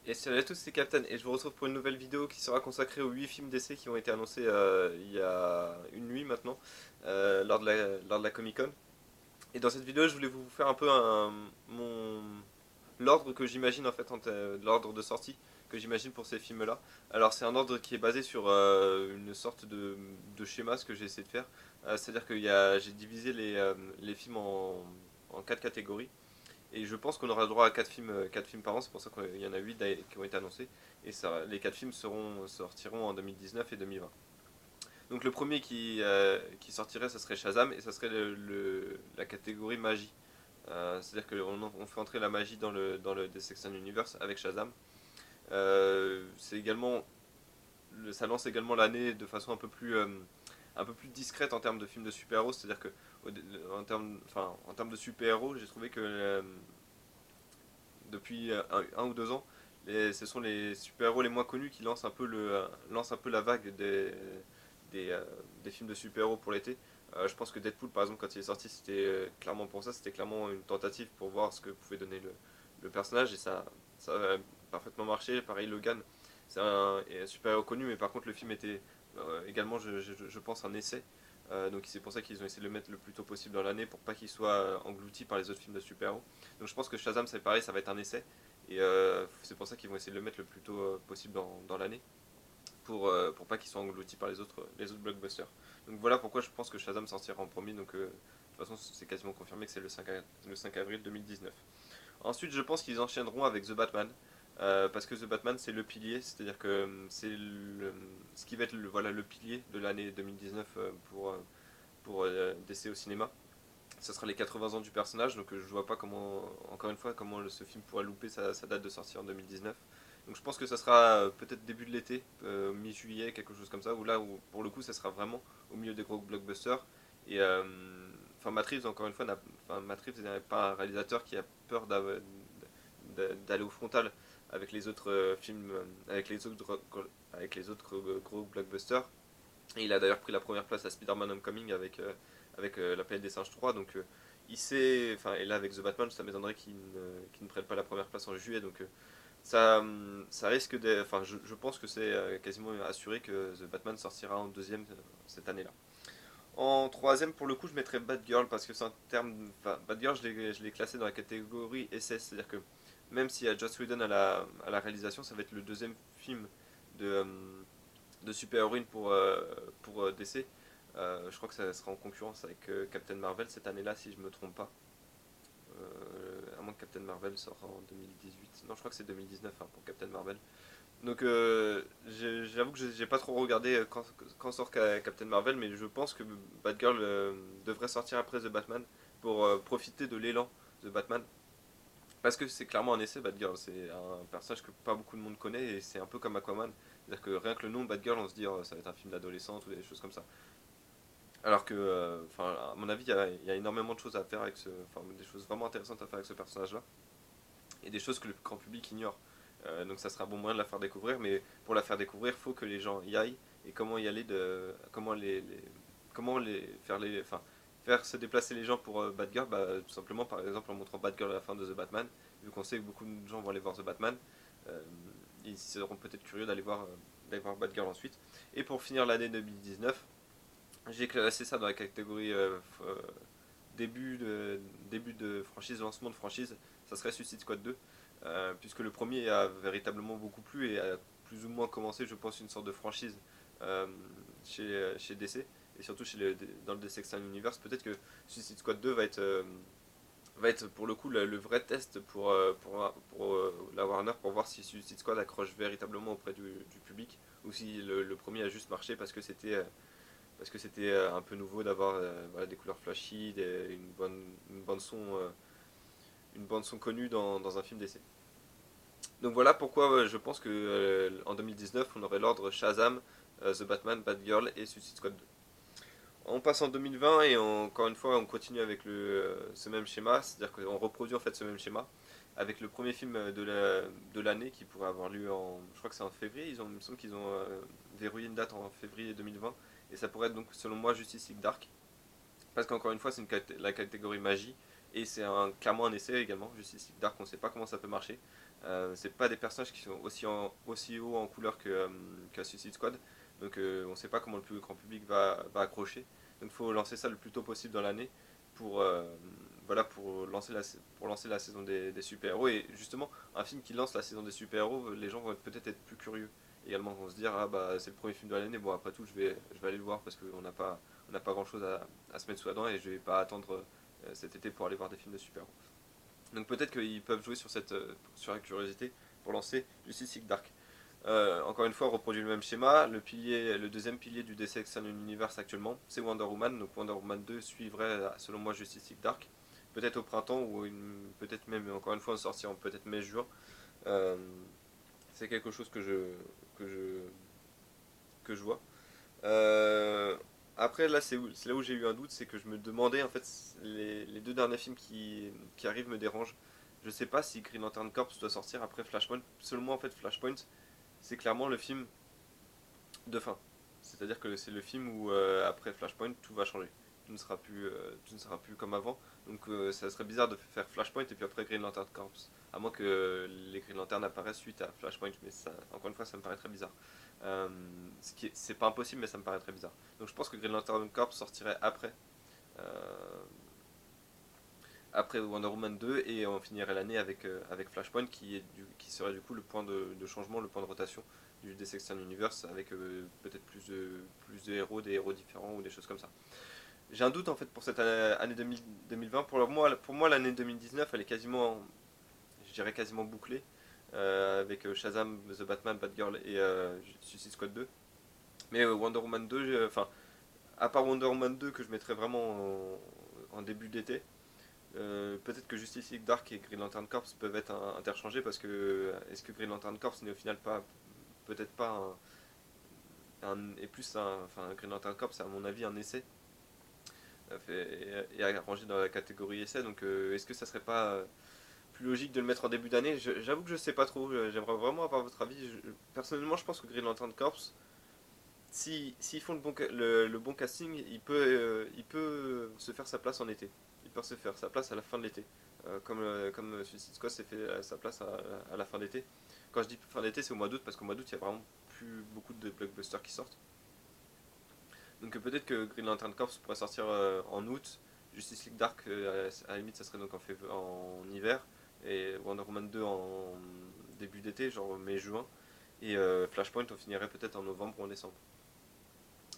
Et salut à tous, c'est Captain et je vous retrouve pour une nouvelle vidéo qui sera consacrée aux 8 films d'essai qui ont été annoncés il y a une nuit maintenant, lors de la Comic Con. Et dans cette vidéo, je voulais vous faire un peu l'ordre que j'imagine en fait, l'ordre de sortie que j'imagine pour ces films-là. Alors c'est un ordre qui est basé sur une sorte de schéma, ce que j'ai essayé de faire. C'est-à-dire que j'ai divisé les films en 4 catégories. Et je pense qu'on aura le droit à 4 films par an, c'est pour ça qu'il y en a 8 qui ont été annoncés. Et ça, les 4 films sortiront en 2019 et 2020. Donc le premier qui sortirait, ça serait Shazam, et ça serait la catégorie magie. C'est-à-dire qu'on fait entrer la magie dans le DC Extended Universe avec Shazam. C'est également, ça lance également l'année de façon un peu plus discrète en termes de films de super-héros. C'est-à-dire que en termes de super-héros, j'ai trouvé que depuis un ou 2 ans, ce sont les super-héros les moins connus qui lancent un peu la vague des, euh, des films de super-héros pour l'été. Je pense que Deadpool, par exemple, quand il est sorti, c'était clairement pour ça, c'était clairement une tentative pour voir ce que pouvait donner le personnage, et ça a parfaitement marché. Pareil, Logan, c'est un super-héros connu, mais par contre, le film était également, je pense, un essai. Donc c'est pour ça qu'ils ont essayé de le mettre le plus tôt possible dans l'année pour pas qu'il soit englouti par les autres films de super-héros. Donc je pense que Shazam c'est pareil, ça va être un essai. Et c'est pour ça qu'ils vont essayer de le mettre le plus tôt possible dans l'année pour pas qu'il soit englouti par les autres blockbusters. Donc voilà pourquoi je pense que Shazam sortira en premier. Donc de toute façon c'est quasiment confirmé que c'est le 5 avril 2019. Ensuite je pense qu'ils enchaîneront avec The Batman. Parce que The Batman c'est le pilier, c'est-à-dire que ce qui va être voilà, le pilier de l'année 2019 pour DC au cinéma. Ça sera les 80 ans du personnage, donc je vois pas comment, encore une fois, comment ce film pourrait louper sa date de sortie en 2019. Donc je pense que ça sera peut-être début de l'été, mi-juillet, quelque chose comme ça, où pour le coup ça sera vraiment au milieu des gros blockbusters. Et enfin Matt Reeves, encore une fois, Matt Reeves n'est pas un réalisateur qui a peur d'aller au frontal avec les autres films, avec les autres gros blockbusters. Et il a d'ailleurs pris la première place à Spider-Man Homecoming avec La planète des singes 3. Donc il sait. Enfin, et là avec The Batman, ça m'étonnerait qu'il ne prenne pas la première place en juillet. Donc ça risque de. Enfin, je pense que c'est quasiment assuré que The Batman sortira en deuxième cette année-là. En troisième, pour le coup, je mettrais Batgirl parce que c'est un terme. Enfin, Batgirl, je l'ai classé dans la catégorie SS. C'est-à-dire que même s'il y a Joss Whedon à la réalisation, ça va être le deuxième film de, euh, de super-héroïne pour DC. Je crois que ça sera en concurrence avec Captain Marvel cette année-là, si je me trompe pas. À moins que Captain Marvel sorte en 2018. Non, je crois que c'est 2019 hein, pour Captain Marvel. Donc j'avoue que j'ai pas trop regardé quand sort Captain Marvel, mais je pense que Batgirl devrait sortir après The Batman pour profiter de l'élan de Batman. Parce que c'est clairement un essai, Batgirl. C'est un personnage que pas beaucoup de monde connaît et c'est un peu comme Aquaman. C'est-à-dire que rien que le nom Batgirl, on se dit oh, ça va être un film d'adolescente ou des choses comme ça. Alors que, à mon avis, il y a énormément de choses à faire des choses vraiment intéressantes à faire avec ce personnage-là et des choses que le grand public ignore. Donc ça sera un bon moyen de la faire découvrir, mais pour la faire découvrir, il faut que les gens y aillent. Et comment y aller comment faire se déplacer les gens pour Batgirl, tout simplement par exemple en montrant Batgirl à la fin de The Batman. Vu qu'on sait que beaucoup de gens vont aller voir The Batman, euh, ils seront peut-être curieux d'aller voir Batgirl ensuite. Et pour finir l'année 2019, j'ai classé ça dans la catégorie début de franchise, lancement de franchise. Ça serait Suicide Squad 2, puisque le premier a véritablement beaucoup plu et a plus ou moins commencé, je pense, une sorte de franchise euh, chez DC, et surtout dans le DC Extended Universe. Peut-être que Suicide Squad 2 va être pour le coup le vrai test pour la Warner pour voir si Suicide Squad accroche véritablement auprès du public ou si le premier a juste marché parce que c'était un peu nouveau d'avoir voilà, des couleurs flashy, une bande son connue dans un film d'essai. Donc voilà pourquoi je pense que en 2019 on aurait l'ordre Shazam, The Batman, Batgirl et Suicide Squad 2. On passe en 2020 et encore une fois on continue avec ce même schéma, c'est-à-dire qu'on reproduit en fait ce même schéma avec le premier film de l'année qui pourrait avoir lieu je crois que c'est en février, il me semble qu'ils ont verrouillé une date en février 2020 et ça pourrait être donc selon moi Justice League Dark. Parce qu'encore une fois, la catégorie magie. Et c'est clairement un essai également. Justice League Dark, on ne sait pas comment ça peut marcher. C'est pas des personnages qui sont aussi haut en couleur que Suicide Squad. Donc on ne sait pas comment le plus grand public va accrocher. Donc il faut lancer ça le plus tôt possible dans l'année pour, voilà, pour lancer la saison des super-héros. Et justement, un film qui lance la saison des super-héros, les gens vont peut-être être plus curieux. Également, vont se dire, ah bah c'est le premier film de l'année, bon après tout je vais aller le voir parce qu'on n'a pas grand chose à se mettre sous la dent et je vais pas attendre cet été pour aller voir des films de super-héros. Donc peut-être qu'ils peuvent jouer sur la curiosité pour lancer Justice League Dark. Encore une fois, on reproduit le même schéma. Le deuxième pilier du DC Extended Universe actuellement, c'est Wonder Woman. Donc Wonder Woman 2 suivrait, selon moi, Justice League Dark. Peut-être au printemps ou peut-être même, encore une fois, en sortir en peut-être mai-juin. Euh, c'est quelque chose que je, que je vois. Euh, Après, là, c'est là où j'ai eu un doute, c'est que je me demandais, en fait, les deux derniers films qui arrivent me dérangent. Je sais pas si Green Lantern Corps doit sortir après Flashpoint. Seulement, en fait, Flashpoint, c'est clairement le film de fin. C'est-à-dire que c'est le film où, après Flashpoint, tout va changer. Tout ne sera plus comme avant. Donc, ça serait bizarre de faire Flashpoint et puis après Green Lantern Corps. À moins que les Green Lantern apparaissent suite à Flashpoint, mais ça, encore une fois, ça me paraît très bizarre. Euh, c'est pas impossible, mais ça me paraît très bizarre. Donc, je pense que Green Lantern Corps sortirait euh, après Wonder Woman 2 et on finirait l'année avec Flashpoint qui serait du coup le point de changement, le point de rotation du DC Extended Universe avec peut-être plus de héros, des héros différents ou des choses comme ça. J'ai un doute en fait pour cette année 2020. Pour moi l'année 2019 elle est quasiment, je dirais quasiment bouclée avec Shazam, The Batman, Batgirl et Suicide Squad 2. Mais Wonder Woman 2, enfin, à part Wonder Woman 2 que je mettrais vraiment en début d'été, peut-être que Justice League Dark et Green Lantern Corps peuvent être interchangés parce que est-ce que Green Lantern Corps n'est au final pas peut-être pas et plus enfin Green Lantern Corps c'est à mon avis un essai et rangé dans la catégorie essai donc est-ce que ça serait pas plus logique de le mettre en début d'année. J'avoue que je sais pas trop, j'aimerais vraiment avoir votre avis. Personnellement je pense que Green Lantern Corps s'ils font le bon casting, il peut se faire sa place en été. Il peut se faire sa place à la fin de l'été. Comme Suicide Squad s'est fait sa place à la fin d'été. Quand je dis fin d'été, c'est au mois d'août, parce qu'au mois d'août, il y a vraiment plus beaucoup de blockbusters qui sortent. Donc peut-être que Green Lantern Corps pourrait sortir en août. Justice League Dark, à la limite, ça serait donc en hiver. Et Wonder Woman 2 en début d'été, genre mai-juin. Et Flashpoint, on finirait peut-être en novembre ou en décembre.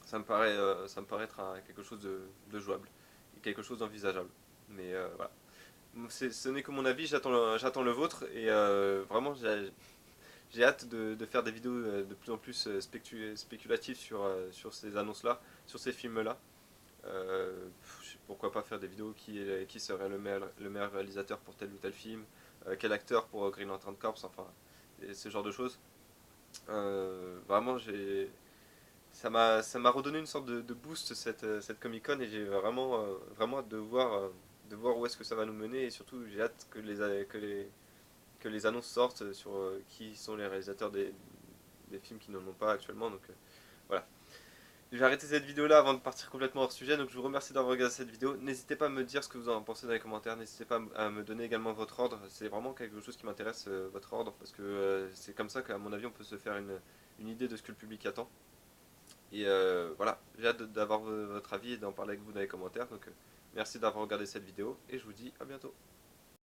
Ça me paraît être quelque chose de jouable et quelque chose d'envisageable. Mais voilà. Ce n'est que mon avis, j'attends le vôtre et vraiment j'ai hâte de faire des vidéos de plus en plus spéculatives sur ces annonces-là, sur ces films-là. Pourquoi pas faire des vidéos qui serait le meilleur réalisateur pour tel ou tel film, quel acteur pour Green Lantern Corps, enfin, ce genre de choses. Vraiment, ça m'a redonné une sorte de boost cette Comic Con et j'ai vraiment hâte de voir où est-ce que ça va nous mener et surtout j'ai hâte que les annonces sortent sur qui sont les réalisateurs des films qui n'en ont pas actuellement. Donc voilà. Je vais arrêter cette vidéo là avant de partir complètement hors sujet. Donc je vous remercie d'avoir regardé cette vidéo. N'hésitez pas à me dire ce que vous en pensez dans les commentaires. N'hésitez pas à me donner également votre ordre. C'est vraiment quelque chose qui m'intéresse, votre ordre, parce que c'est comme ça qu'à mon avis on peut se faire une idée de ce que le public attend. Et voilà, j'ai hâte d'avoir votre avis et d'en parler avec vous dans les commentaires. Donc merci d'avoir regardé cette vidéo et je vous dis à bientôt.